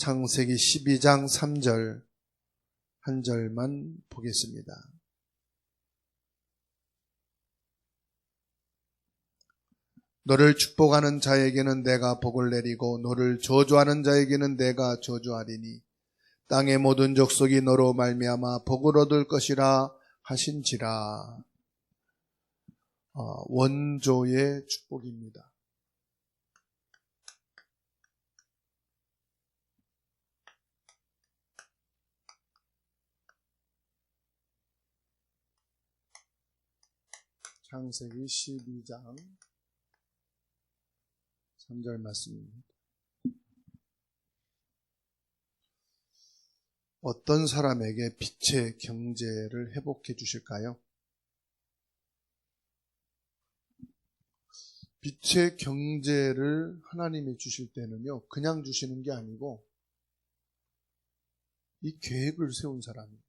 창세기 12장 3절 한 절만 보겠습니다. 너를 축복하는 자에게는 내가 복을 내리고 너를 저주하는 자에게는 내가 저주하리니 땅의 모든 족속이 너로 말미암아 복을 얻을 것이라 하신지라. 원조의 축복입니다. 창세기 12장 3절 말씀입니다. 어떤 사람에게 빛의 경제를 회복해 주실까요? 빛의 경제를 하나님이 주실 때는요, 그냥 주시는 게 아니고 이 계획을 세운 사람이에요.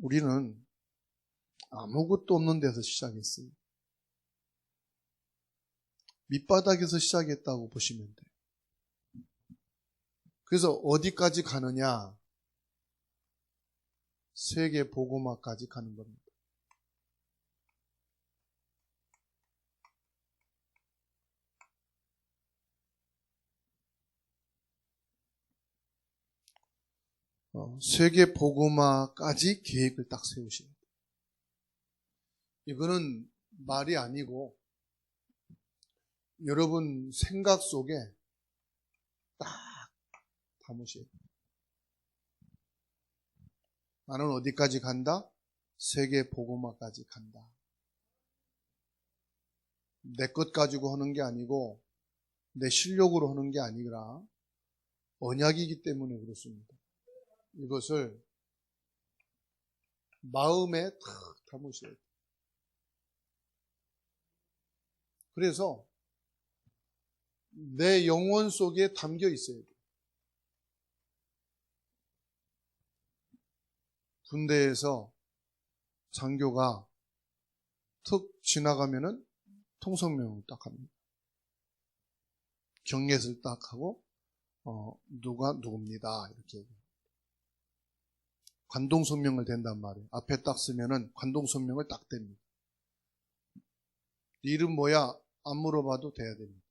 우리는 아무것도 없는 데서 시작했어요. 밑바닥에서 시작했다고 보시면 돼요. 그래서 어디까지 가느냐? 세계 복음화까지 가는 겁니다. 세계 복음화까지 계획을 딱 세우십니다. 이거는 말이 아니고 여러분 생각 속에 딱 담으셔야 돼요. 나는 어디까지 간다? 세계 복음화까지 간다. 내 것 가지고 하는 게 아니고 내 실력으로 하는 게 아니라 언약이기 때문에 그렇습니다. 이것을 마음에 탁 담으셔야 돼요. 그래서 내 영혼 속에 담겨 있어야 돼요. 군대에서 장교가 툭 지나가면은 통성명을 딱 합니다. 경례를 딱 하고 누가 누굽니다 이렇게 얘기해요. 관동성명을 댄단 말이에요. 앞에 딱 쓰면은 관동성명을 딱 댑니다. 이름 뭐야? 안 물어봐도 돼야 됩니다.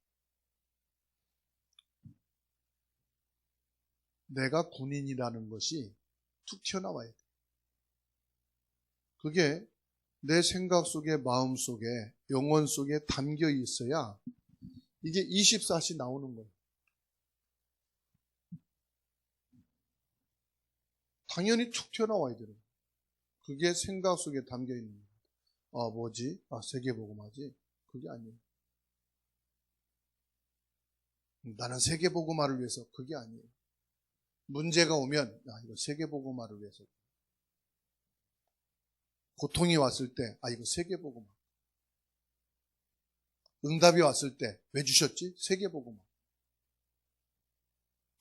내가 군인이라는 것이 툭 튀어나와야 돼요. 그게 내 생각 속에, 마음 속에, 영혼 속에 담겨 있어야 이게 24시 나오는 거예요. 당연히 툭 튀어나와야 돼요. 그게 생각 속에 담겨 있는 거예요. 뭐지? 세계복음화지? 그게 아니에요. 나는 세계복음화를 위해서. 그게 아니에요. 문제가 오면 이거 세계복음화를 위해서. 고통이 왔을 때 이거 세계복음화. 응답이 왔을 때 왜 주셨지? 세계복음화.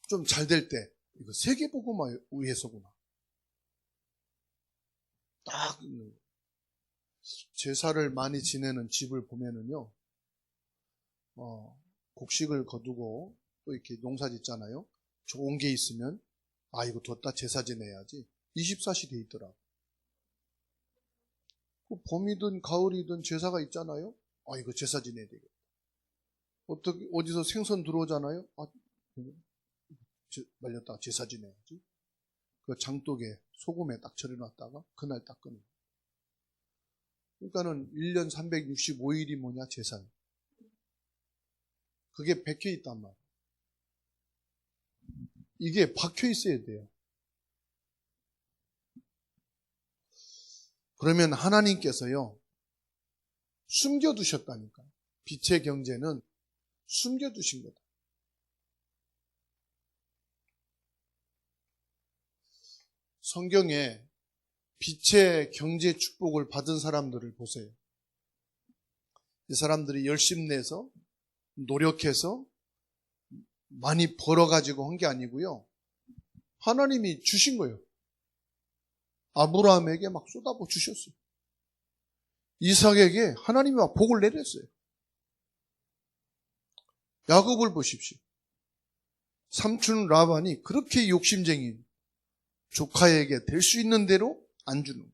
좀 잘 될 때 이거 세계복음화 위해서구나. 딱 제사를 많이 지내는 집을 보면은요, 곡식을 거두고 또 이렇게 농사 짓잖아요. 좋은 게 있으면 이거 뒀다 제사 지내야지. 24시 돼 있더라고. 봄이든 가을이든 제사가 있잖아요. 이거 제사 지내야 되겠다. 어디서 생선 들어오잖아요. 말렸다가 제사 지내야지. 그 장독에 소금에 딱 절여놨다가 그날 딱 끊어요. 그러니까는 1년 365일이 뭐냐? 제사예요. 그게 박혀 있단 말이에요. 이게 박혀 있어야 돼요. 그러면 하나님께서요, 숨겨두셨다니까. 빛의 경제는 숨겨두신 거다. 성경에 빛의 경제 축복을 받은 사람들을 보세요. 이 사람들이 열심내서 노력해서 많이 벌어가지고 한 게 아니고요. 하나님이 주신 거예요. 아브라함에게 막 쏟아부어 주셨어요. 이삭에게 하나님이 막 복을 내렸어요. 야곱을 보십시오. 삼촌 라반이 그렇게 욕심쟁이, 조카에게 될 수 있는 대로 안 주는 거예요.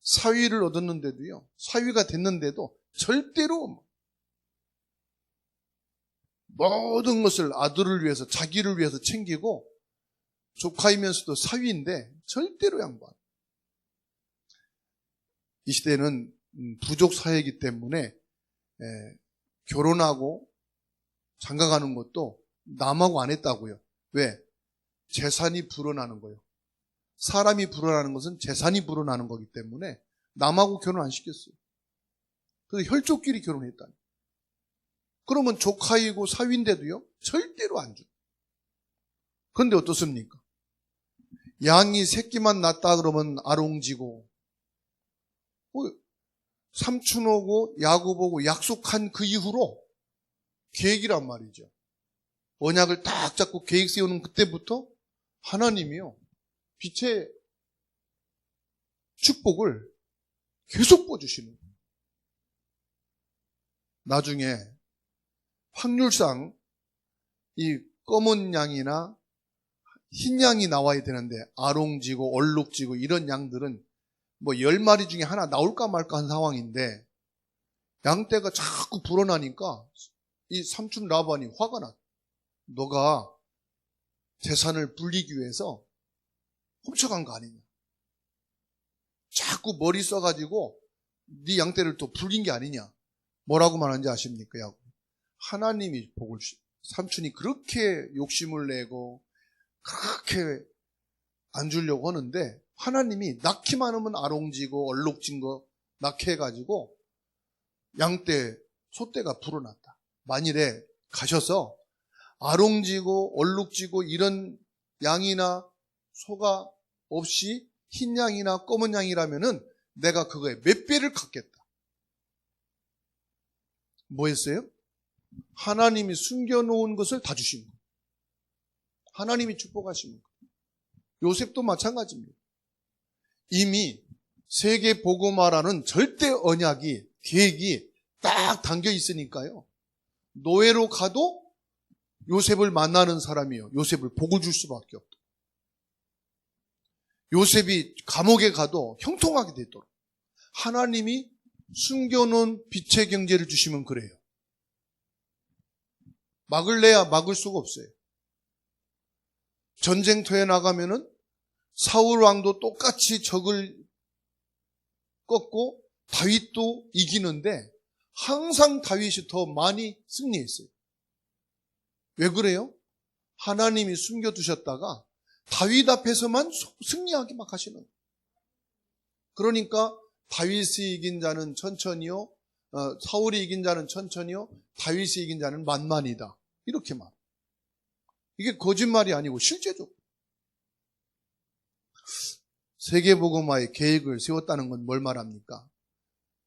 사위를 얻었는데도요, 사위가 됐는데도 절대로 모든 것을 아들을 위해서, 자기를 위해서 챙기고, 조카이면서도 사위인데 절대로 양보 안 해요. 이 시대는 부족 사회이기 때문에 결혼하고 장가가는 것도 남하고 안 했다고요. 왜? 재산이 불어나는 거예요. 사람이 불어나는 것은 재산이 불어나는 거기 때문에 남하고 결혼 안 시켰어요. 그래서 혈족끼리 결혼했다니. 그러면 조카이고 사위인데도요, 절대로 안 줘요. 그런데 어떻습니까? 양이 새끼만 낳았다 그러면 아롱지고, 삼촌하고 야곱하고 약속한 그 이후로 계획이란 말이죠. 언약을 딱 잡고 계획 세우는 그때부터 하나님이요, 빛의 축복을 계속 꿔주시는 거예요. 나중에 확률상 이 검은 양이나 흰 양이 나와야 되는데 아롱지고 얼룩지고 이런 양들은 뭐 10마리 중에 하나 나올까 말까 한 상황인데, 양떼가 자꾸 불어나니까 이 삼촌 라반이 화가 났다. 너가 재산을 불리기 위해서 훔쳐간 거 아니냐. 자꾸 머리 써가지고 네 양떼를 또 불린 게 아니냐. 뭐라고 말하는지 아십니까? 하나님이 복을 주시고, 삼촌이 그렇게 욕심을 내고 그렇게 안 주려고 하는데 하나님이 낳기만 하면 아롱지고 얼룩진 거 낳게 해가지고 양떼, 소떼가 불어났다. 만일에 가셔서 아롱지고 얼룩지고 이런 양이나 소가 없이 흰 양이나 검은 양이라면은 내가 그거에 몇 배를 갚겠다. 뭐 했어요? 하나님이 숨겨놓은 것을 다 주신 거예요. 하나님이 축복하신 거예요. 요셉도 마찬가지입니다. 이미 세계 복음화라는 절대 언약이, 계획이 딱 담겨 있으니까요. 노예로 가도 요셉을 만나는 사람이요, 요셉을 복을 줄 수밖에 없다. 요셉이 감옥에 가도 형통하게 되도록 하나님이 숨겨놓은 빛의 경제를 주시면 그래요. 막을래야 막을 수가 없어요. 전쟁터에 나가면은 사울 왕도 똑같이 적을 꺾고 다윗도 이기는데 항상 다윗이 더 많이 승리했어요. 왜 그래요? 하나님이 숨겨두셨다가 다윗 앞에서만 승리하게 막 하시는 거예요. 그러니까 다윗이 이긴 자는 천천히요, 사울이 이긴 자는 천천히요, 다윗이 이긴 자는 만만이다. 이렇게 말. 이게 거짓말이 아니고 실제적으로. 세계복음화의 계획을 세웠다는 건 뭘 말합니까?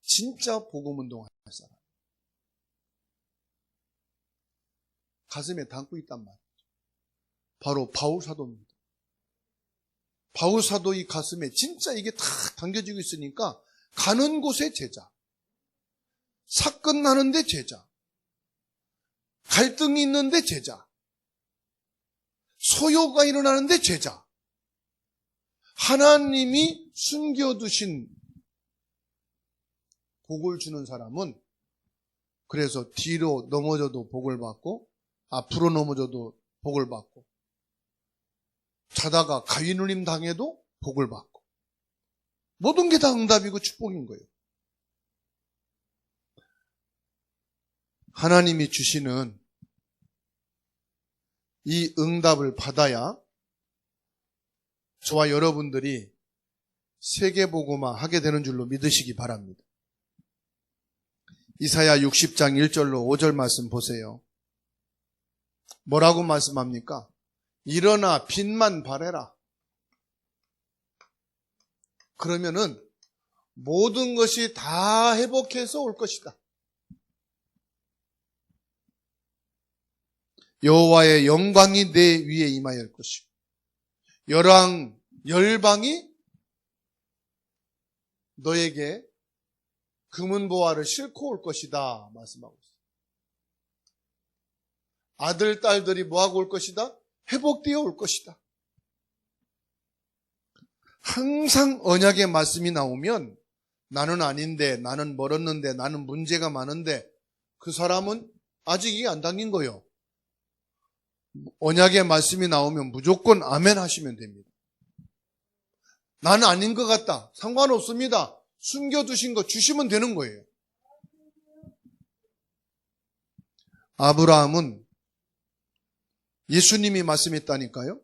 진짜 복음운동할 사람. 가슴에 담고 있단 말이죠. 바로 바울사도입니다. 바울사도 이 가슴에 진짜 이게 다 담겨지고 있으니까 가는 곳에 제자, 사건 나는데 제자, 갈등이 있는데 제자, 소요가 일어나는데 제자. 하나님이 숨겨두신 복을 주는 사람은 그래서 뒤로 넘어져도 복을 받고 앞으로 넘어져도 복을 받고 자다가 가위 눌림 당해도 복을 받고 모든 게 다 응답이고 축복인 거예요. 하나님이 주시는 이 응답을 받아야 저와 여러분들이 세계복음화 하게 되는 줄로 믿으시기 바랍니다. 이사야 60장 1절로 5절 말씀 보세요. 뭐라고 말씀합니까? 일어나 빛만 발해라. 그러면은 모든 것이 다 회복해서 올 것이다. 여호와의 영광이 내 위에 임하여 올 것이고 열방이 너에게 금은보화를 싣고 올 것이다 말씀하고 있어요. 아들, 딸들이 뭐하고 올 것이다? 회복되어 올 것이다. 항상 언약의 말씀이 나오면 나는 아닌데, 나는 멀었는데, 나는 문제가 많은데 그 사람은 아직 이게 안 당긴 거예요. 언약의 말씀이 나오면 무조건 아멘 하시면 됩니다. 나는 아닌 것 같다. 상관없습니다. 숨겨두신 거 주시면 되는 거예요. 아브라함은 예수님이 말씀했다니까요.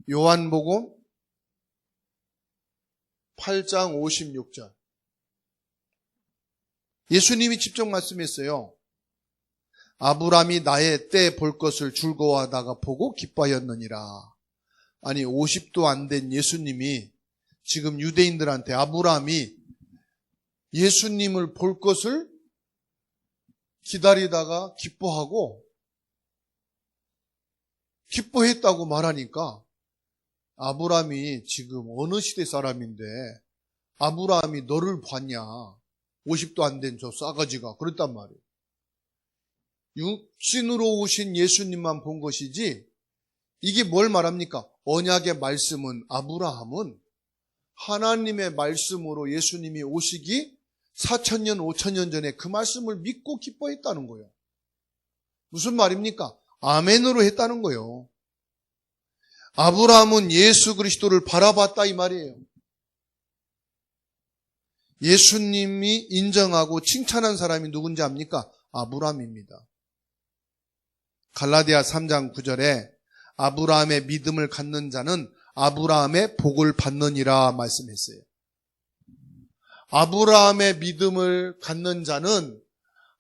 요한복음 8장 56절. 예수님이 직접 말씀했어요. 아브라함이 나의 때 볼 것을 즐거워하다가 보고 기뻐하였느니라. 아니 50도 안 된 예수님이 지금 유대인들한테 아브라함이 예수님을 볼 것을 기다리다가 기뻐했다고 말하니까 아브라함이 지금 어느 시대 사람인데 아브라함이 너를 봤냐? 50도 안 된 저 싸가지가 그랬단 말이에요. 육신으로 오신 예수님만 본 것이지 이게 뭘 말합니까? 언약의 말씀은 아브라함은 하나님의 말씀으로 예수님이 오시기 4,000년, 5,000년 전에 그 말씀을 믿고 기뻐했다는 거예요. 무슨 말입니까? 아멘으로 했다는 거예요. 아브라함은 예수 그리스도를 바라봤다 이 말이에요. 예수님이 인정하고 칭찬한 사람이 누군지 압니까? 아브라함입니다. 갈라디아 3장 9절에 아브라함의 믿음을 갖는 자는 아브라함의 복을 받느니라 말씀했어요. 아브라함의 믿음을 갖는 자는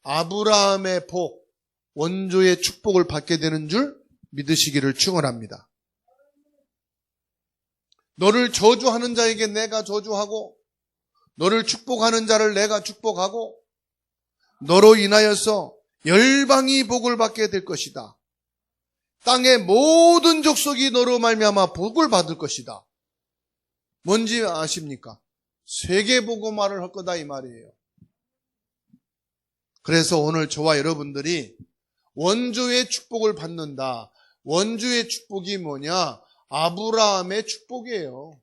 아브라함의 복, 원조의 축복을 받게 되는 줄 믿으시기를 축원합니다. 너를 저주하는 자에게 내가 저주하고 너를 축복하는 자를 내가 축복하고 너로 인하여서 열방이 복을 받게 될 것이다. 땅의 모든 족속이 너로 말미암아 복을 받을 것이다. 뭔지 아십니까? 세계복음화를 할 거다 이 말이에요. 그래서 오늘 저와 여러분들이 원조의 축복을 받는다. 원조의 축복이 뭐냐? 아브라함의 축복이에요.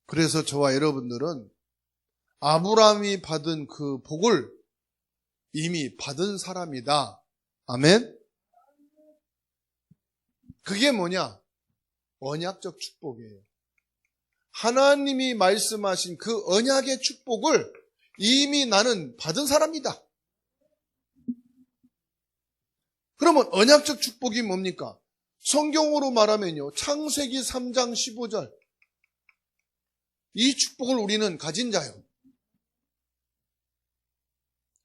그래서 저와 여러분들은 아브라함이 받은 그 복을 이미 받은 사람이다. 아멘? 그게 뭐냐? 언약적 축복이에요. 하나님이 말씀하신 그 언약의 축복을 이미 나는 받은 사람이다. 그러면 언약적 축복이 뭡니까? 성경으로 말하면요. 창세기 3장 15절. 이 축복을 우리는 가진 자예요.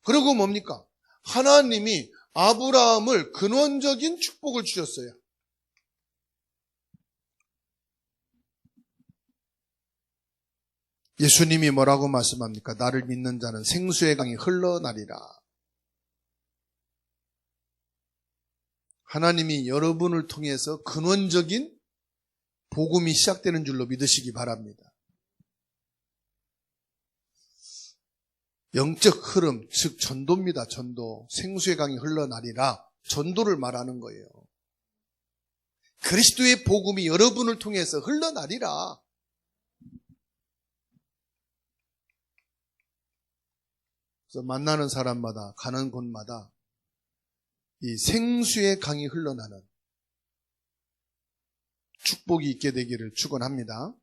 그리고 뭡니까? 하나님이 아브라함을 근원적인 축복을 주셨어요. 예수님이 뭐라고 말씀합니까? 나를 믿는 자는 생수의 강이 흘러나리라. 하나님이 여러분을 통해서 근원적인 복음이 시작되는 줄로 믿으시기 바랍니다. 영적 흐름, 즉 전도입니다. 전도. 생수의 강이 흘러나리라. 전도를 말하는 거예요. 그리스도의 복음이 여러분을 통해서 흘러나리라. 그래서 만나는 사람마다 가는 곳마다 이 생수의 강이 흘러나는 축복이 있게 되기를 축원합니다.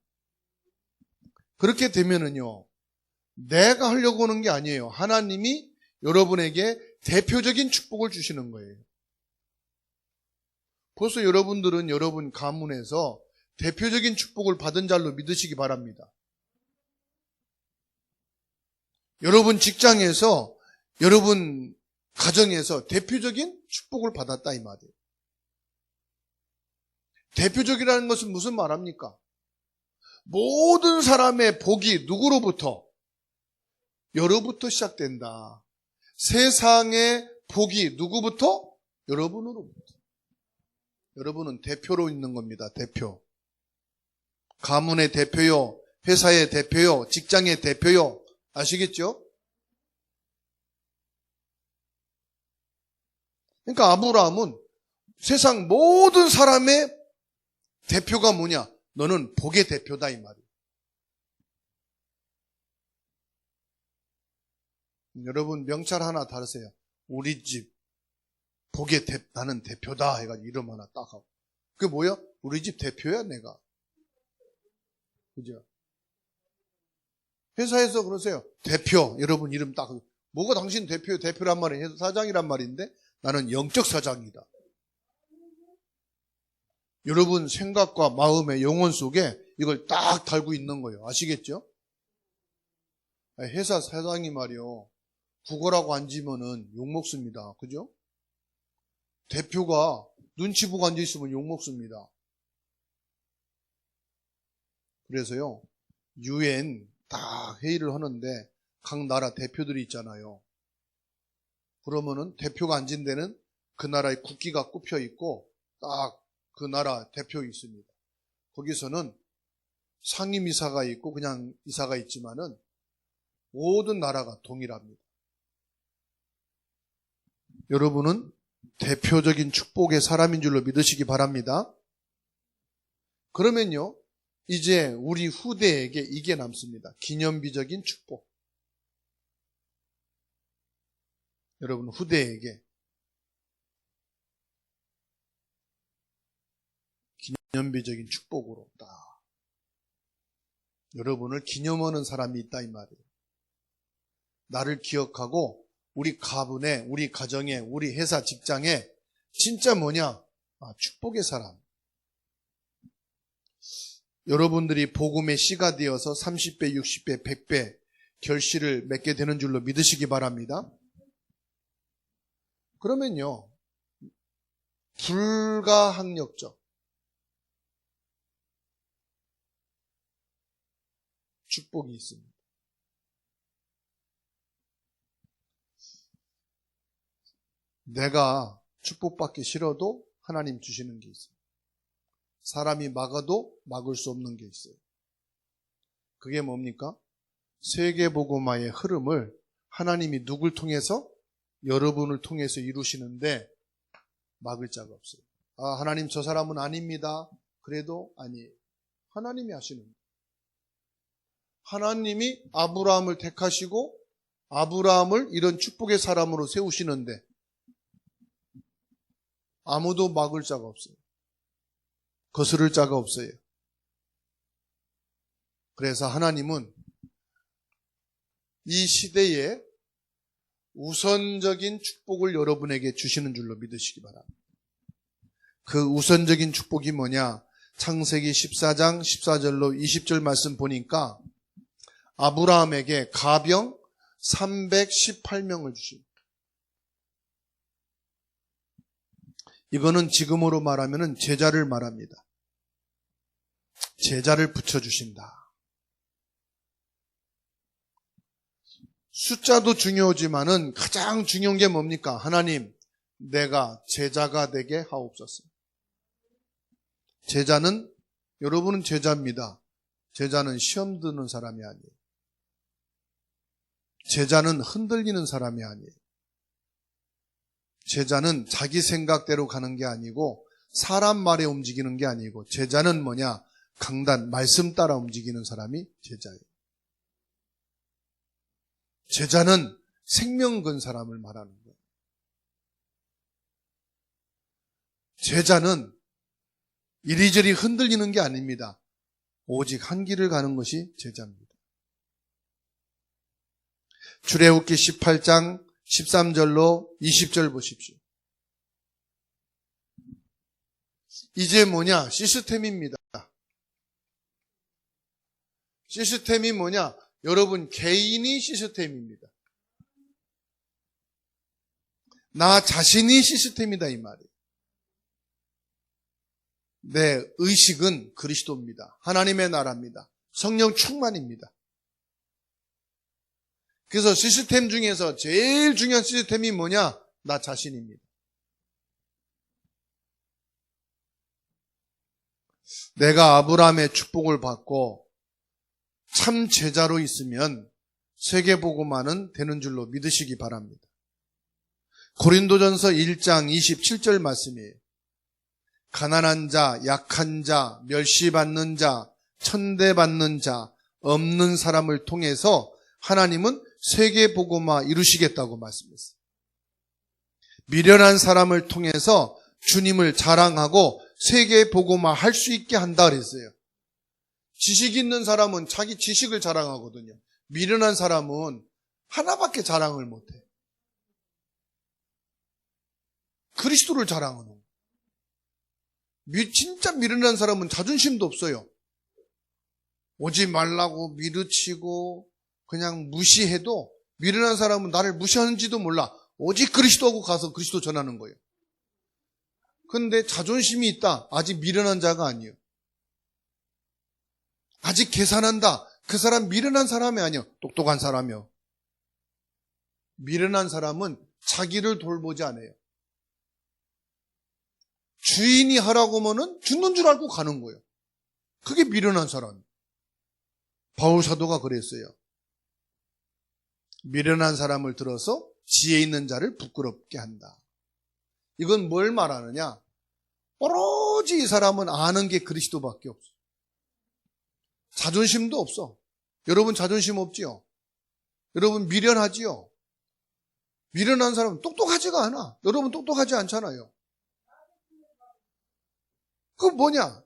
그렇게 되면은요. 내가 하려고 하는 게 아니에요. 하나님이 여러분에게 대표적인 축복을 주시는 거예요. 벌써 여러분들은 여러분 가문에서 대표적인 축복을 받은 자로 믿으시기 바랍니다. 여러분 직장에서, 여러분 가정에서 대표적인 축복을 받았다 이 말이에요. 대표적이라는 것은 무슨 말합니까? 모든 사람의 복이 누구로부터? 여로부터 시작된다. 세상의 복이 누구부터? 여러분으로부터. 여러분은 대표로 있는 겁니다. 대표. 가문의 대표요, 회사의 대표요, 직장의 대표요. 아시겠죠? 그러니까 아브라함은 세상 모든 사람의 대표가 뭐냐? 너는 복의 대표다 이 말이에요. 여러분 명찰 하나 다르세요. 우리 집 복의 나는 대표다 해가지고 이름 하나 딱 하고. 그게 뭐야? 우리 집 대표야 내가. 그죠? 회사에서 그러세요. 대표 여러분 이름 딱 하고. 뭐가 당신 대표란 말이에요? 사장이란 말인데 나는 영적 사장이다. 여러분 생각과 마음의 영혼 속에 이걸 딱 달고 있는 거예요. 아시겠죠? 회사 사장이 말이요. 국어라고 앉으면은 욕먹습니다. 그죠? 대표가 눈치 보고 앉아있으면 욕먹습니다. 그래서요, UN 딱 회의를 하는데 각 나라 대표들이 있잖아요. 그러면은 대표가 앉은 데는 그 나라의 국기가 꼽혀 있고 딱 그 나라 대표 있습니다. 거기서는 상임이사가 있고 그냥 이사가 있지만은 모든 나라가 동일합니다. 여러분은 대표적인 축복의 사람인 줄로 믿으시기 바랍니다. 그러면요, 이제 우리 후대에게 이게 남습니다. 기념비적인 축복. 여러분 후대에게 기념비적인 축복으로 딱 여러분을 기념하는 사람이 있다 이 말이에요. 나를 기억하고 우리 가문에, 우리 가정에, 우리 회사 직장에 진짜 뭐냐? 축복의 사람. 여러분들이 복음의 씨가 되어서 30배, 60배, 100배 결실을 맺게 되는 줄로 믿으시기 바랍니다. 그러면요, 불가항력적 축복이 있습니다. 내가 축복받기 싫어도 하나님 주시는 게 있어요. 사람이 막아도 막을 수 없는 게 있어요. 그게 뭡니까? 세계복음화의 흐름을 하나님이 누굴 통해서? 여러분을 통해서 이루시는데 막을 자가 없어요. 하나님 저 사람은 아닙니다. 그래도 아니에요. 하나님이 하시는 거예요. 하나님이 아브라함을 택하시고 아브라함을 이런 축복의 사람으로 세우시는데 아무도 막을 자가 없어요. 거스를 자가 없어요. 그래서 하나님은 이 시대에 우선적인 축복을 여러분에게 주시는 줄로 믿으시기 바랍니다. 그 우선적인 축복이 뭐냐? 창세기 14장 14절로 20절 말씀 보니까 아브라함에게 가병 318명을 주십니다. 이거는 지금으로 말하면 제자를 말합니다. 제자를 붙여주신다. 숫자도 중요하지만은 가장 중요한 게 뭡니까? 하나님, 내가 제자가 되게 하옵소서. 제자는, 여러분은 제자입니다. 제자는 시험 드는 사람이 아니에요. 제자는 흔들리는 사람이 아니에요. 제자는 자기 생각대로 가는 게 아니고 사람 말에 움직이는 게 아니고 제자는 뭐냐? 강단, 말씀 따라 움직이는 사람이 제자예요. 제자는 생명 건 사람을 말하는 거예요. 제자는 이리저리 흔들리는 게 아닙니다. 오직 한 길을 가는 것이 제자입니다. 출애굽기 18장 13절로 20절 보십시오. 이제 뭐냐? 시스템입니다. 시스템이 뭐냐? 여러분 개인이 시스템입니다. 나 자신이 시스템이다 이 말이에요. 내 의식은 그리스도입니다. 하나님의 나라입니다. 성령 충만입니다. 그래서 시스템 중에서 제일 중요한 시스템이 뭐냐? 나 자신입니다. 내가 아브라함의 축복을 받고 참 제자로 있으면 세계복음화는 되는 줄로 믿으시기 바랍니다. 고린도전서 1장 27절 말씀이에요. 가난한 자, 약한 자, 멸시받는 자, 천대받는 자, 없는 사람을 통해서 하나님은 세계복음화 이루시겠다고 말씀했어요. 미련한 사람을 통해서 주님을 자랑하고 세계복음화 할 수 있게 한다 그랬어요. 지식 있는 사람은 자기 지식을 자랑하거든요. 미련한 사람은 하나밖에 자랑을 못해. 그리스도를 자랑하는 거예요. 진짜 미련한 사람은 자존심도 없어요. 오지 말라고 미르치고 그냥 무시해도 미련한 사람은 나를 무시하는지도 몰라. 오직 그리스도하고 가서 그리스도 전하는 거예요. 그런데 자존심이 있다. 아직 미련한 자가 아니에요. 아직 계산한다. 그 사람 미련한 사람이 아니에요. 똑똑한 사람이요. 미련한 사람은 자기를 돌보지 않아요. 주인이 하라고 하면은 죽는 줄 알고 가는 거예요. 그게 미련한 사람. 바울 사도가 그랬어요. 미련한 사람을 들어서 지혜 있는 자를 부끄럽게 한다. 이건 뭘 말하느냐? 오로지 이 사람은 아는 게 그리스도밖에 없어. 자존심도 없어. 여러분 자존심 없지요? 여러분 미련하지요? 미련한 사람은 똑똑하지가 않아. 여러분 똑똑하지 않잖아요. 그 뭐냐?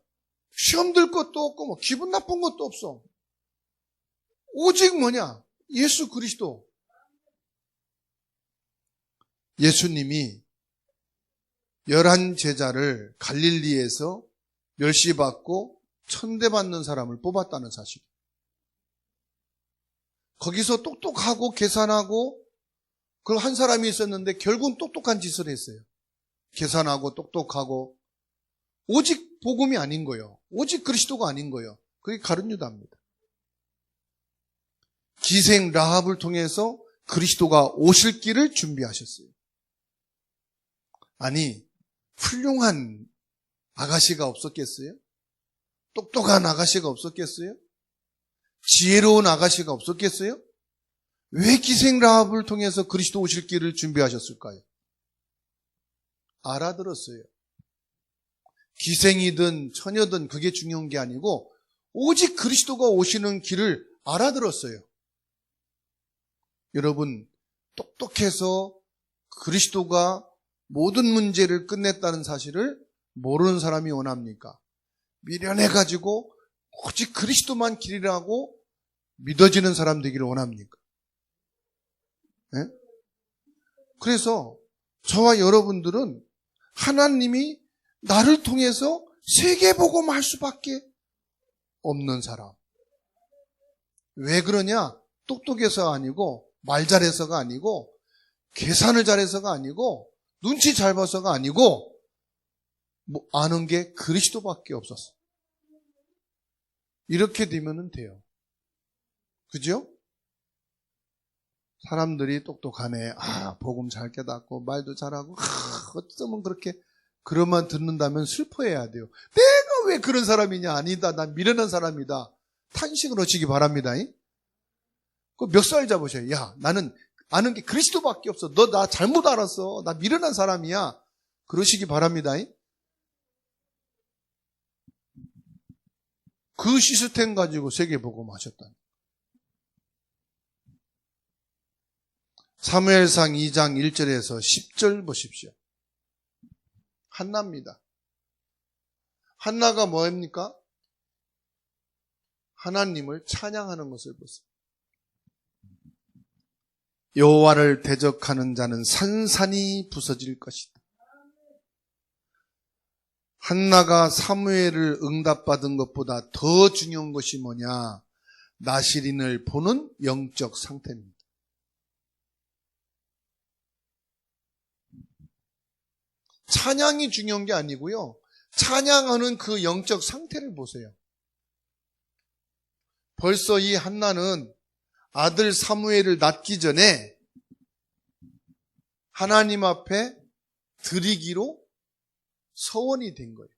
시험 들 것도 없고 뭐 기분 나쁜 것도 없어. 오직 뭐냐? 예수 그리스도. 예수님이 11 제자를 갈릴리에서 멸시받고 천대받는 사람을 뽑았다는 사실. 거기서 똑똑하고 계산하고 그 한 사람이 있었는데 결국은 똑똑한 짓을 했어요. 계산하고 똑똑하고 오직 복음이 아닌 거예요. 오직 그리스도가 아닌 거예요. 그게 가룟 유다입니다. 기생 라합을 통해서 그리스도가 오실 길을 준비하셨어요. 아니, 훌륭한 아가씨가 없었겠어요? 똑똑한 아가씨가 없었겠어요? 지혜로운 아가씨가 없었겠어요? 왜 기생 라합을 통해서 그리스도 오실 길을 준비하셨을까요? 알아들었어요. 기생이든 처녀든 그게 중요한 게 아니고 오직 그리스도가 오시는 길을 알아들었어요. 여러분, 똑똑해서 그리스도가 모든 문제를 끝냈다는 사실을 모르는 사람이 원합니까? 미련해가지고 오직 그리스도만 길이라고 믿어지는 사람 되기를 원합니까? 네? 그래서 저와 여러분들은 하나님이 나를 통해서 세계복음 할 수밖에 없는 사람. 왜 그러냐? 똑똑해서가 아니고 말 잘해서가 아니고 계산을 잘해서가 아니고 눈치 잘 봐서가 아니고 아는 게 그리스도밖에 없었어. 이렇게 되면 돼요. 그죠? 사람들이 똑똑하네. 복음 잘 깨닫고 말도 잘하고 어쩌면 그렇게 그것만 듣는다면 슬퍼해야 돼요. 내가 왜 그런 사람이냐? 아니다. 난 미련한 사람이다. 탄식을 하시기 바랍니다. 그 멱살 잡으셔요. 야, 나는 아는 게 그리스도밖에 없어. 너 나 잘못 알았어. 나 미련한 사람이야. 그러시기 바랍니다. 그 시스템 가지고 세계복음 하셨다. 사무엘상 2장 1절에서 10절 보십시오. 한나입니다. 한나가 뭐입니까? 하나님을 찬양하는 것을 보세요. 여호와를 대적하는 자는 산산이 부서질 것이다. 한나가 사무엘을 응답받은 것보다 더 중요한 것이 뭐냐? 나시린을 보는 영적 상태입니다. 찬양이 중요한 게 아니고요. 찬양하는 그 영적 상태를 보세요. 벌써 이 한나는 아들 사무엘을 낳기 전에 하나님 앞에 드리기로 서원이 된 거예요.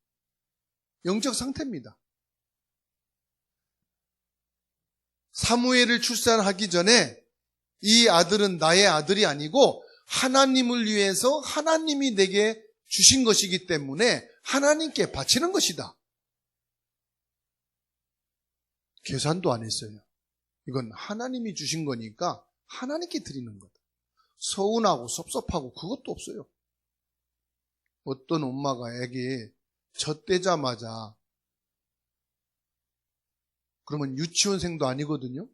영적 상태입니다. 사무엘을 출산하기 전에 이 아들은 나의 아들이 아니고 하나님을 위해서 하나님이 내게 주신 것이기 때문에 하나님께 바치는 것이다. 계산도 안 했어요. 이건 하나님이 주신 거니까 하나님께 드리는 거다. 서운하고 섭섭하고 그것도 없어요. 어떤 엄마가 애기 젖대자마자, 그러면 유치원생도 아니거든요.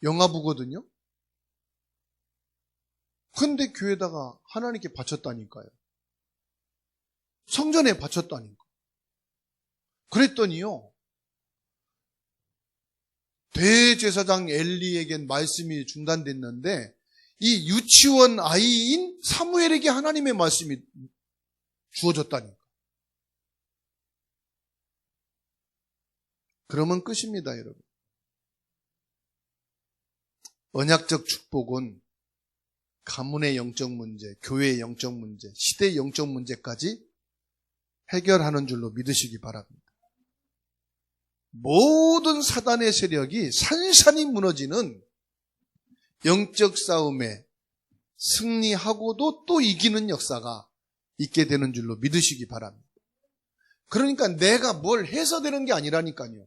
영아부거든요. 근데 교회에다가 하나님께 바쳤다니까요. 성전에 바쳤다니까. 그랬더니요, 대제사장 엘리에겐 말씀이 중단됐는데 이 유치원 아이인 사무엘에게 하나님의 말씀이 주어졌다니까. 그러면 끝입니다, 여러분. 언약적 축복은 가문의 영적 문제, 교회의 영적 문제, 시대의 영적 문제까지 해결하는 줄로 믿으시기 바랍니다. 모든 사단의 세력이 산산이 무너지는 영적 싸움에 승리하고도 또 이기는 역사가 있게 되는 줄로 믿으시기 바랍니다. 그러니까 내가 뭘 해서 되는 게 아니라니까요.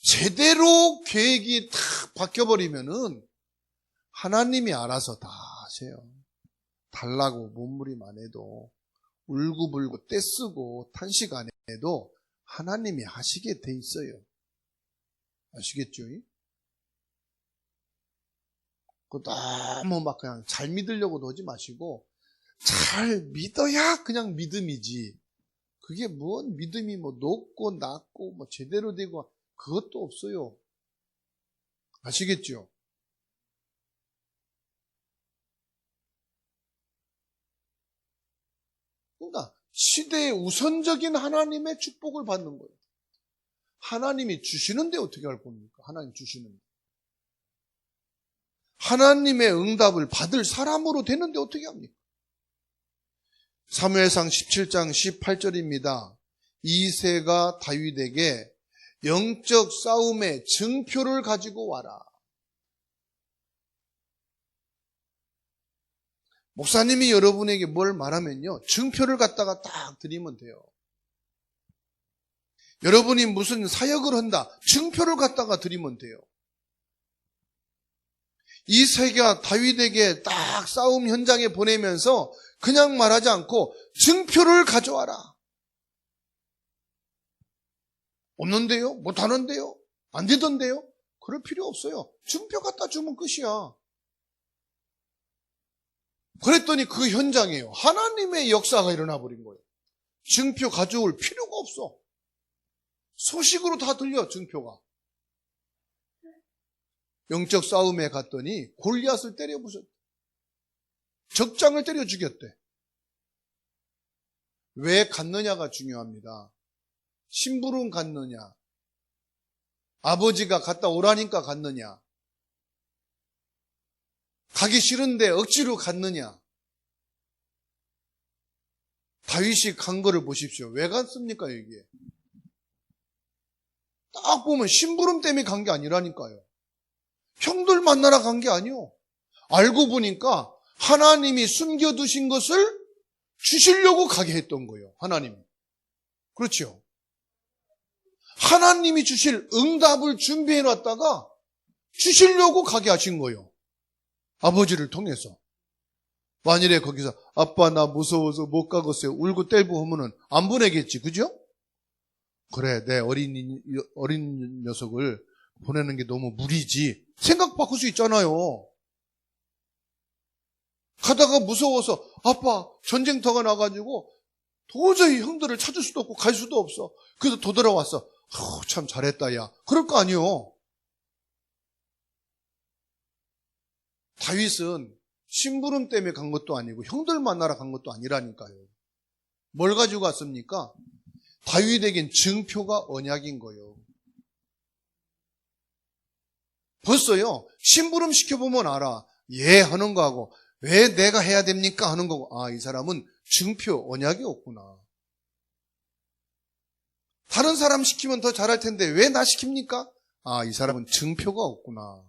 제대로 계획이 탁 바뀌어버리면은 하나님이 알아서 다 하세요. 달라고 몸부림 안 해도, 울고불고 떼쓰고 탄식 안 해도 하나님이 하시게 돼 있어요. 아시겠죠? 너무 막 그냥 잘 믿으려고도 하지 마시고, 잘 믿어야 그냥 믿음이지. 그게 뭔 믿음이 뭐 높고 낮고 뭐 제대로 되고 그것도 없어요. 아시겠죠? 그러니까 시대의 우선적인 하나님의 축복을 받는 거예요. 하나님이 주시는데 어떻게 할 겁니까? 하나님 주시는데. 하나님의 응답을 받을 사람으로 되는데 어떻게 합니까? 사무엘상 17장 18절입니다. 이새가 다윗에게 영적 싸움의 증표를 가지고 와라. 목사님이 여러분에게 뭘 말하면요, 증표를 갖다가 딱 드리면 돼요. 여러분이 무슨 사역을 한다, 증표를 갖다가 드리면 돼요. 이새가 다윗에게 딱 싸움 현장에 보내면서 그냥 말하지 않고 증표를 가져와라. 없는데요? 못하는데요? 안 되던데요? 그럴 필요 없어요. 증표 갖다 주면 끝이야. 그랬더니 그 현장이에요. 하나님의 역사가 일어나 버린 거예요. 증표 가져올 필요가 없어. 소식으로 다 들려, 증표가. 영적 싸움에 갔더니 골리앗을 때려 부셨대. 적장을 때려 죽였대. 왜 갔느냐가 중요합니다. 심부름 갔느냐, 아버지가 갔다 오라니까 갔느냐, 가기 싫은데 억지로 갔느냐. 다윗이 간 거를 보십시오. 왜 갔습니까, 여기에? 딱 보면 심부름 때문에 간 게 아니라니까요. 형들 만나러 간 게 아니요. 알고 보니까 하나님이 숨겨두신 것을 주시려고 가게 했던 거예요. 하나님이. 그렇죠? 하나님이 주실 응답을 준비해놨다가 주시려고 가게 하신 거예요. 아버지를 통해서. 만일에 거기서 아빠 나 무서워서 못 가겠어요, 울고 떼고 하면은 안 보내겠지, 그죠? 그래, 내 어린 녀석을 보내는 게 너무 무리지. 생각 바꿀 수 있잖아요. 가다가 무서워서 아빠 전쟁터가 나가지고 도저히 형들을 찾을 수도 없고 갈 수도 없어. 그래서 되돌아왔어. 참 잘했다 야. 그럴 거 아니에요. 다윗은 심부름 때문에 간 것도 아니고 형들 만나러 간 것도 아니라니까요. 뭘 가지고 갔습니까? 다윗에겐 증표가 언약인 거예요. 벌써요, 심부름 시켜보면 알아. 예 하는 거하고 왜 내가 해야 됩니까 하는 거고, 아, 이 사람은 증표, 언약이 없구나. 다른 사람 시키면 더 잘할 텐데 왜 나 시킵니까? 아, 이 사람은 증표가 없구나.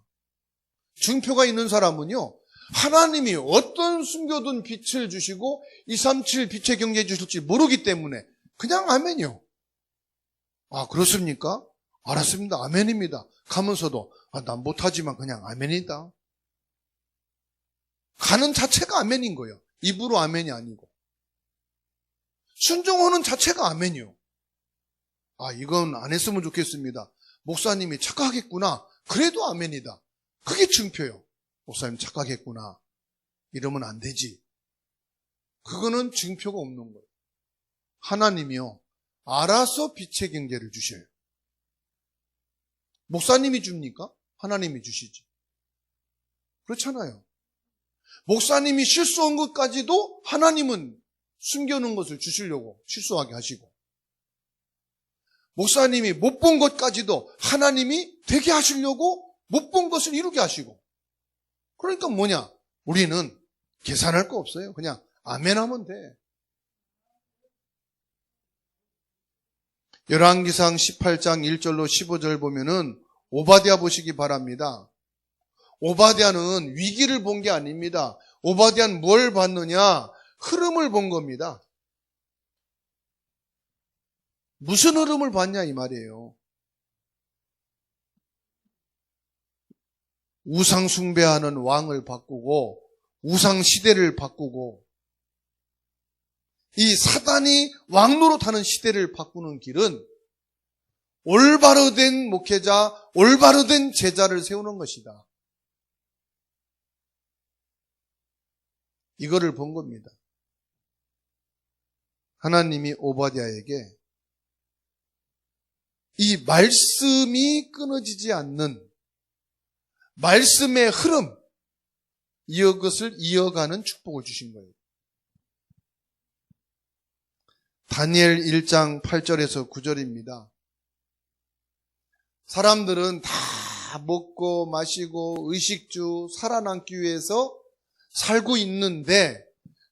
증표가 있는 사람은요, 하나님이 어떤 숨겨둔 빛을 주시고 237 빛의 경제 주실지 모르기 때문에 그냥 아멘이요. 아, 그렇습니까? 알았습니다. 아멘입니다. 가면서도 난 못하지만 그냥 아멘이다. 가는 자체가 아멘인 거예요. 입으로 아멘이 아니고. 순종하는 자체가 아멘이요. 아, 이건 안 했으면 좋겠습니다. 목사님이 착각했구나. 그래도 아멘이다. 그게 증표요. 목사님 착각했구나. 이러면 안 되지. 그거는 증표가 없는 거예요. 하나님이요. 알아서 빛의 경계를 주셔요. 목사님이 줍니까? 하나님이 주시지. 그렇잖아요. 목사님이 실수한 것까지도 하나님은 숨겨놓은 것을 주시려고 실수하게 하시고, 목사님이 못 본 것까지도 하나님이 되게 하시려고 못 본 것을 이루게 하시고. 그러니까 뭐냐? 우리는 계산할 거 없어요. 그냥 아멘하면 돼. 열왕기상 18장 1절로 15절 보면은 오바댜 보시기 바랍니다. 오바댜는 위기를 본 게 아닙니다. 오바댜는 뭘 봤느냐? 흐름을 본 겁니다. 무슨 흐름을 봤냐 이 말이에요. 우상 숭배하는 왕을 바꾸고 우상 시대를 바꾸고 이 사단이 왕노릇하는 시대를 바꾸는 길은 올바로 된 목회자, 올바로 된 제자를 세우는 것이다. 이거를 본 겁니다. 하나님이 오바댜에게 이 말씀이 끊어지지 않는 말씀의 흐름, 이것을 이어가는 축복을 주신 거예요. 다니엘 1장 8절에서 9절입니다. 사람들은 다 먹고 마시고 의식주 살아남기 위해서 살고 있는데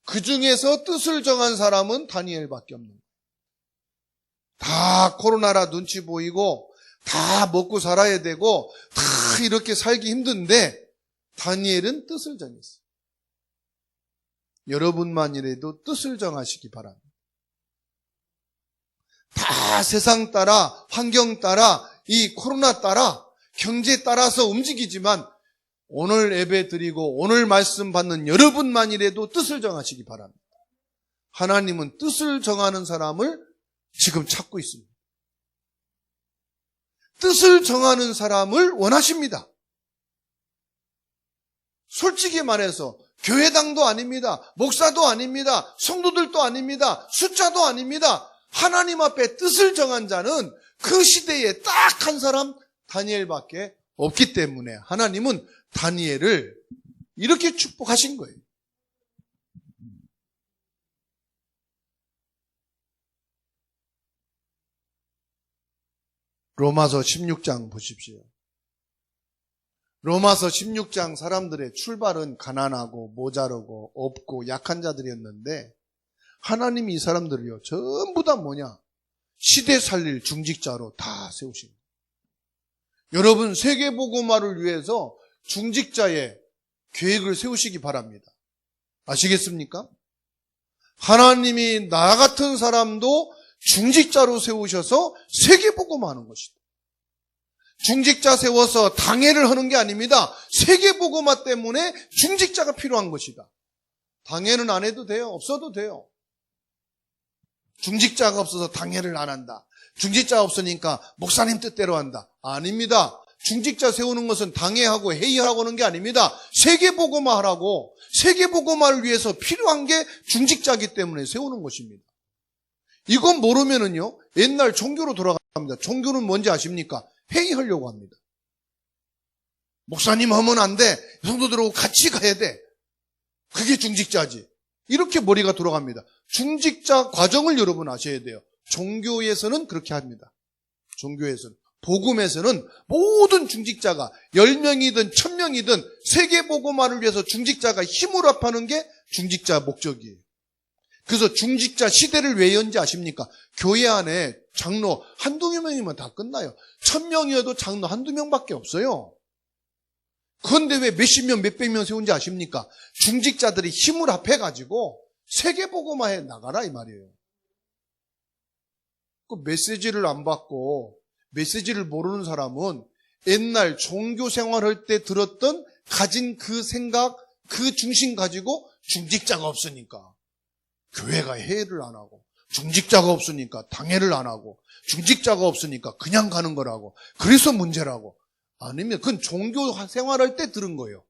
그 중에서 뜻을 정한 사람은 다니엘밖에 없는 거예요. 다 코로나라 눈치 보이고 다 먹고 살아야 되고 다 이렇게 살기 힘든데 다니엘은 뜻을 정했어요. 여러분만이라도 뜻을 정하시기 바랍니다. 다 세상 따라 환경 따라 이 코로나 따라 경제 따라서 움직이지만 오늘 예배 드리고 오늘 말씀 받는 여러분만이라도 뜻을 정하시기 바랍니다. 하나님은 뜻을 정하는 사람을 지금 찾고 있습니다. 뜻을 정하는 사람을 원하십니다. 솔직히 말해서 교회당도 아닙니다. 목사도 아닙니다. 성도들도 아닙니다. 숫자도 아닙니다. 하나님 앞에 뜻을 정한 자는 그 시대에 딱 한 사람 다니엘밖에 없기 때문에 하나님은 다니엘을 이렇게 축복하신 거예요. 로마서 16장 보십시오. 로마서 16장 사람들의 출발은 가난하고 모자르고 없고 약한 자들이었는데 하나님이 이 사람들을요 전부 다 뭐냐? 시대 살릴 중직자로 다 세우신 거예요. 여러분 세계복음화를 위해서 중직자의 계획을 세우시기 바랍니다. 아시겠습니까? 하나님이 나 같은 사람도 중직자로 세우셔서 세계복음화하는 것이다. 중직자 세워서 당회를 하는 게 아닙니다. 세계복음화 때문에 중직자가 필요한 것이다. 당회는 안 해도 돼요. 없어도 돼요. 중직자가 없어서 당회를 안 한다. 중직자가 없으니까 목사님 뜻대로 한다. 아닙니다. 중직자 세우는 것은 당회하고 회의하고 하는 게 아닙니다. 세계복음화하라고, 세계복음화를 위해서 필요한 게 중직자이기 때문에 세우는 것입니다. 이건 모르면은요 옛날 종교로 돌아갑니다. 종교는 뭔지 아십니까? 회의하려고 합니다. 목사님 하면 안 돼. 성도들하고 같이 가야 돼. 그게 중직자지. 이렇게 머리가 돌아갑니다. 중직자 과정을 여러분 아셔야 돼요. 종교에서는 그렇게 합니다. 종교에서는. 복음에서는 모든 중직자가 10명이든 1000명이든 세계복음화를 위해서 중직자가 힘을 합하는 게 중직자 목적이에요. 그래서 중직자 시대를 왜 연지 아십니까? 교회 안에 장로 한두 명이면 다 끝나요. 1000명이어도 장로 한두 명밖에 없어요. 그런데 왜 몇십 명, 몇백 명 세운지 아십니까? 중직자들이 힘을 합해가지고 세계복음화해 나가라 이 말이에요. 그 메시지를 안 받고 메시지를 모르는 사람은 옛날 종교 생활할 때 들었던 가진 그 생각, 그 중심 가지고 중직자가 없으니까 교회가 회의를 안 하고, 중직자가 없으니까 당회를 안 하고, 중직자가 없으니까 그냥 가는 거라고, 그래서 문제라고. 아니면 그건 종교 생활할 때 들은 거예요.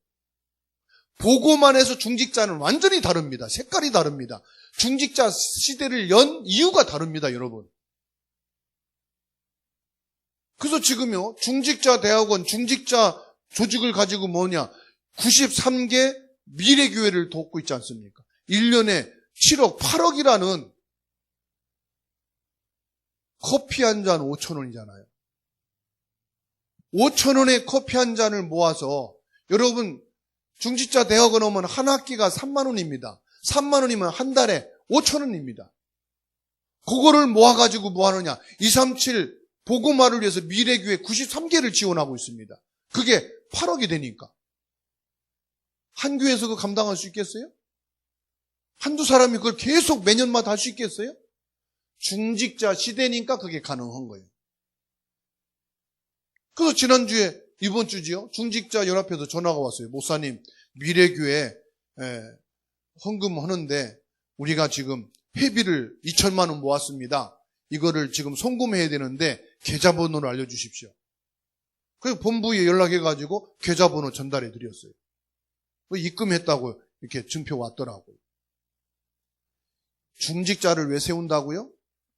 보고만 해서 중직자는 완전히 다릅니다. 색깔이 다릅니다. 중직자 시대를 연 이유가 다릅니다, 여러분. 그래서 지금요, 중직자 대학원, 중직자 조직을 가지고 뭐냐, 93개 미래교회를 돕고 있지 않습니까? 1년에 7억, 8억이라는 커피 한 잔 5,000원이잖아요. 5,000원에 커피 한 잔을 모아서, 여러분, 중직자 대학원 오면 한 학기가 3만 원입니다. 3만 원이면 한 달에 5,000원입니다. 그거를 모아가지고 뭐 하느냐? 237 보고마를 위해서 미래교회 93개를 지원하고 있습니다. 그게 8억이 되니까. 한 교회에서 그거 감당할 수 있겠어요? 한두 사람이 그걸 계속 매년마다 할 수 있겠어요? 중직자 시대니까 그게 가능한 거예요. 그래서 지난주에, 이번 주지요, 중직자 연합회에서 전화가 왔어요. 목사님, 미래교회 헌금하는데 우리가 지금 회비를 2천만 원 모았습니다. 이거를 지금 송금해야 되는데 계좌번호를 알려주십시오. 그래서 본부에 연락해가지고 계좌번호 전달해 드렸어요. 입금했다고 이렇게 증표 왔더라고요. 중직자를 왜 세운다고요?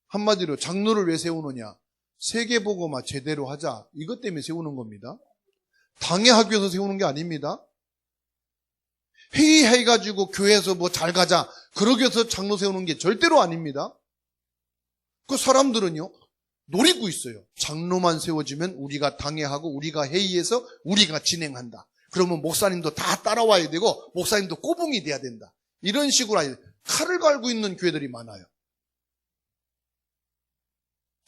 한마디로 장로를 왜 세우느냐? 세계복음화 제대로 하자. 이것 때문에 세우는 겁니다. 당회하기 위해서 세우는 게 아닙니다. 회의해가지고 교회에서 뭐 잘 가자. 그러기 위해서 장로 세우는 게 절대로 아닙니다. 그 사람들은요, 노리고 있어요. 장로만 세워지면 우리가 당회하고 우리가 회의해서 우리가 진행한다. 그러면 목사님도 다 따라와야 되고 목사님도 꼬붕이 돼야 된다. 이런 식으로 칼을 갈고 있는 교회들이 많아요.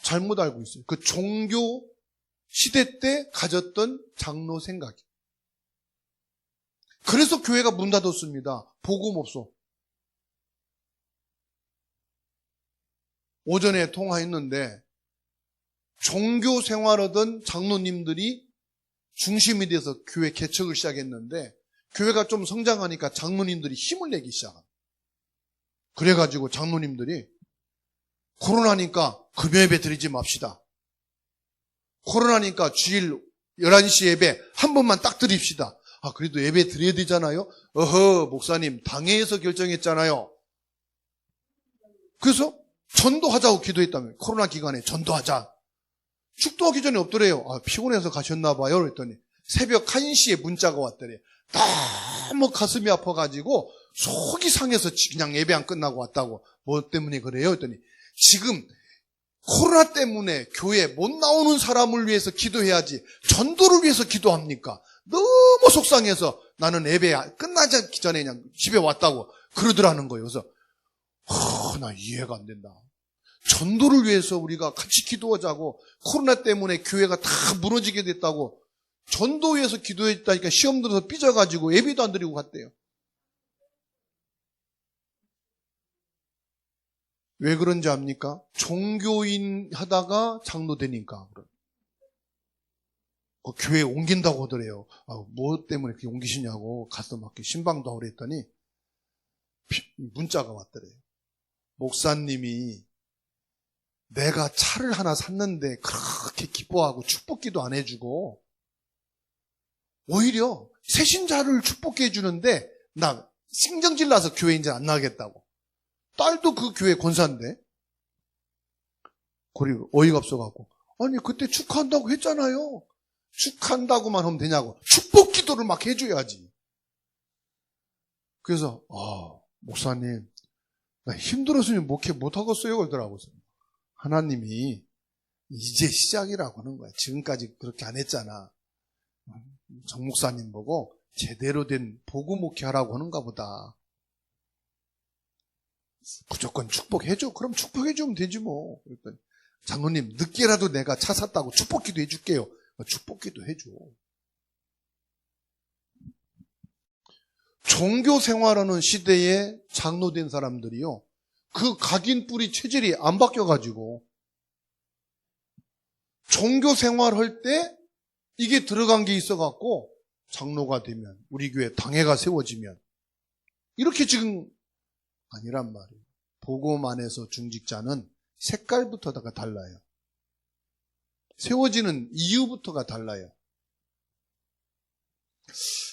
잘못 알고 있어요. 그 종교 시대 때 가졌던 장로 생각이. 그래서 교회가 문 닫았습니다. 복음 없어. 오전에 통화했는데 종교 생활하던 장로님들이 중심이 돼서 교회 개척을 시작했는데 교회가 좀 성장하니까 장로님들이 힘을 내기 시작합니다. 그래가지고 장로님들이 코로나니까 금요예배 드리지 맙시다. 코로나니까 주일 11시 예배 한 번만 딱 드립시다. 아, 그래도 예배 드려야 되잖아요. 어허, 목사님 당회에서 결정했잖아요. 그래서 전도하자고 기도했다며. 코로나 기간에 전도하자. 축도하기 전에 없더래요. 아, 피곤해서 가셨나 봐요. 그랬더니 새벽 1시에 문자가 왔더래요. 너무 가슴이 아파가지고 속이 상해서 그냥 예배 안 끝나고 왔다고. 뭐 때문에 그래요? 그랬더니 지금 코로나 때문에 교회 못 나오는 사람을 위해서 기도해야지 전도를 위해서 기도합니까? 너무 속상해서 나는 예배 끝나기 전에 그냥 집에 왔다고 그러더라는 거예요. 그래서 나 이해가 안 된다. 전도를 위해서 우리가 같이 기도하자고, 코로나 때문에 교회가 다 무너지게 됐다고 전도 위해서 기도했다니까 시험 들어서 삐져가지고 예배도 안 드리고 갔대요. 왜 그런지 압니까? 종교인 하다가 장로 되니까. 교회에 옮긴다고 하더래요. 뭐 때문에 그렇게 옮기시냐고 가서 막 신방도 하고 그랬더니 문자가 왔더래요. 목사님이 내가 차를 하나 샀는데 그렇게 기뻐하고 축복기도 안 해주고 오히려 새신자를 축복해 주는데 나 신경질 나서 교회 이제 안 나가겠다고. 딸도 그 교회 권사인데. 그리고 어이가 없어갖고 아니 그때 축하한다고 했잖아요. 축하한다고만 하면 되냐고. 축복 기도를 막 해줘야지. 그래서 목사님 나 힘들었으면 목회 못하겠어요 그러더라고요. 하나님이 이제 시작이라고 하는 거야. 지금까지 그렇게 안 했잖아. 정 목사님 보고 제대로 된 복음 목회하라고 하는가 보다. 무조건 축복해줘. 그럼 축복해주면 되지 뭐. 그랬더니 장로님 늦게라도 내가 차 샀다고 축복기도 해줄게요. 축복기도 해줘. 종교 생활하는 시대에 장로된 사람들이요, 그 각인 뿌리 체질이 안 바뀌어가지고 종교 생활할 때 이게 들어간 게 있어갖고 장로가 되면, 우리 교회 당회가 세워지면 이렇게 지금 아니란 말이에요. 복음 안에서 중직자는 색깔부터가 달라요. 세워지는 이유부터가 달라요.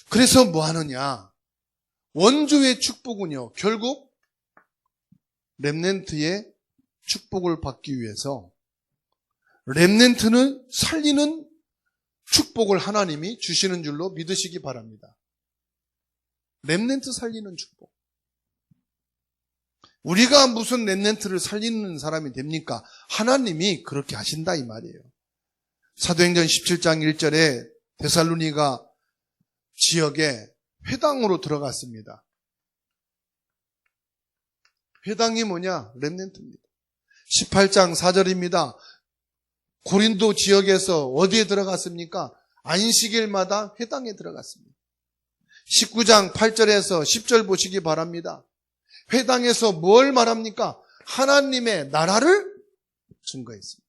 그래서 뭐 하느냐? 원조의 축복은요, 결국 렘넌트의 축복을 받기 위해서 렘넌트는 살리는 축복을 하나님이 주시는 줄로 믿으시기 바랍니다. 렘넌트 살리는 축복. 우리가 무슨 렘넌트를 살리는 사람이 됩니까? 하나님이 그렇게 하신다 이 말이에요. 사도행전 17장 1절에 데살로니가 지역에 회당으로 들어갔습니다. 회당이 뭐냐? 렘넌트입니다. 18장 4절입니다. 고린도 지역에서 어디에 들어갔습니까? 안식일마다 회당에 들어갔습니다. 19장 8절에서 10절 보시기 바랍니다. 회당에서 뭘 말합니까? 하나님의 나라를 증거했습니다.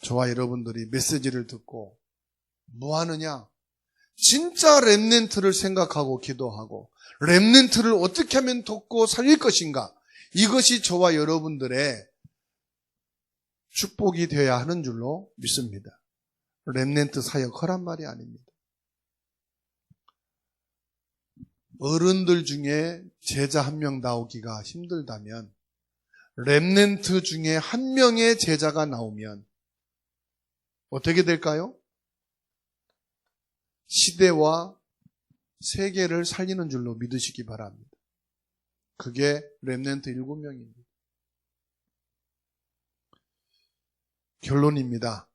저와 여러분들이 메시지를 듣고 뭐 하느냐? 진짜 렘넌트를 생각하고 기도하고 렘넌트를 어떻게 하면 돕고 살릴 것인가? 이것이 저와 여러분들의 축복이 되어야 하는 줄로 믿습니다. 렘넌트 사역 허란 말이 아닙니다. 어른들 중에 제자 한 명 나오기가 힘들다면 렘넌트 중에 한 명의 제자가 나오면 어떻게 될까요? 시대와 세계를 살리는 줄로 믿으시기 바랍니다. 그게 렘넌트 7명입니다. 결론입니다.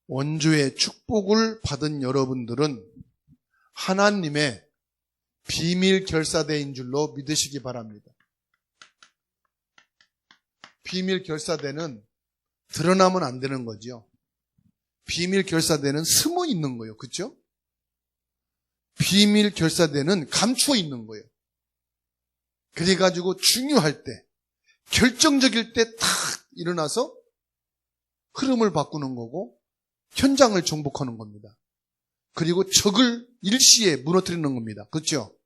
원주의 축복을 받은 여러분들은 하나님의 비밀 결사대인 줄로 믿으시기 바랍니다. 비밀 결사대는 드러나면 안 되는 거죠. 비밀 결사대는 숨어 있는 거예요. 그렇죠? 비밀 결사대는 감추어 있는 거예요. 그래가지고 중요할 때, 결정적일 때 탁 일어나서 흐름을 바꾸는 거고 현장을 정복하는 겁니다. 그리고 적을 일시에 무너뜨리는 겁니다. 그렇죠?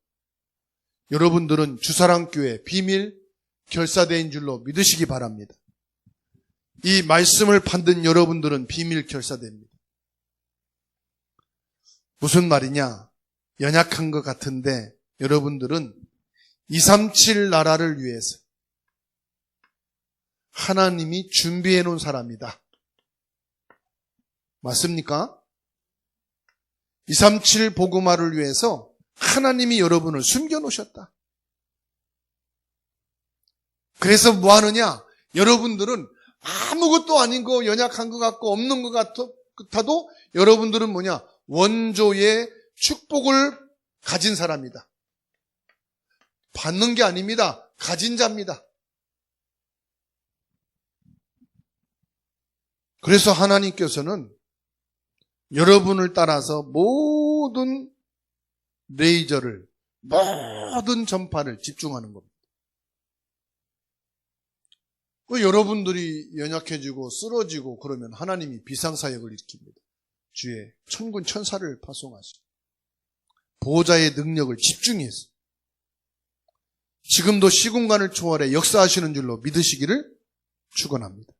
여러분들은 주사랑교회 비밀 결사대인 줄로 믿으시기 바랍니다. 이 말씀을 받은 여러분들은 비밀 결사대입니다. 무슨 말이냐? 연약한 것 같은데 여러분들은 237 나라를 위해서 하나님이 준비해 놓은 사람이다. 맞습니까? 237 복음화를 위해서 하나님이 여러분을 숨겨놓으셨다. 그래서 뭐 하느냐? 여러분들은 아무것도 아닌 거, 연약한 것 같고 없는 것 같아도 여러분들은 뭐냐? 원조의 축복을 가진 사람이다. 받는 게 아닙니다. 가진 자입니다. 그래서 하나님께서는 여러분을 따라서 모든 레이저를, 모든 전파를 집중하는 겁니다. 여러분들이 연약해지고 쓰러지고 그러면 하나님이 비상사역을 일으킵니다. 주의 천군 천사를 파송하시고 보호자의 능력을 집중해서 지금도 시공간을 초월해 역사하시는 줄로 믿으시기를 축원합니다.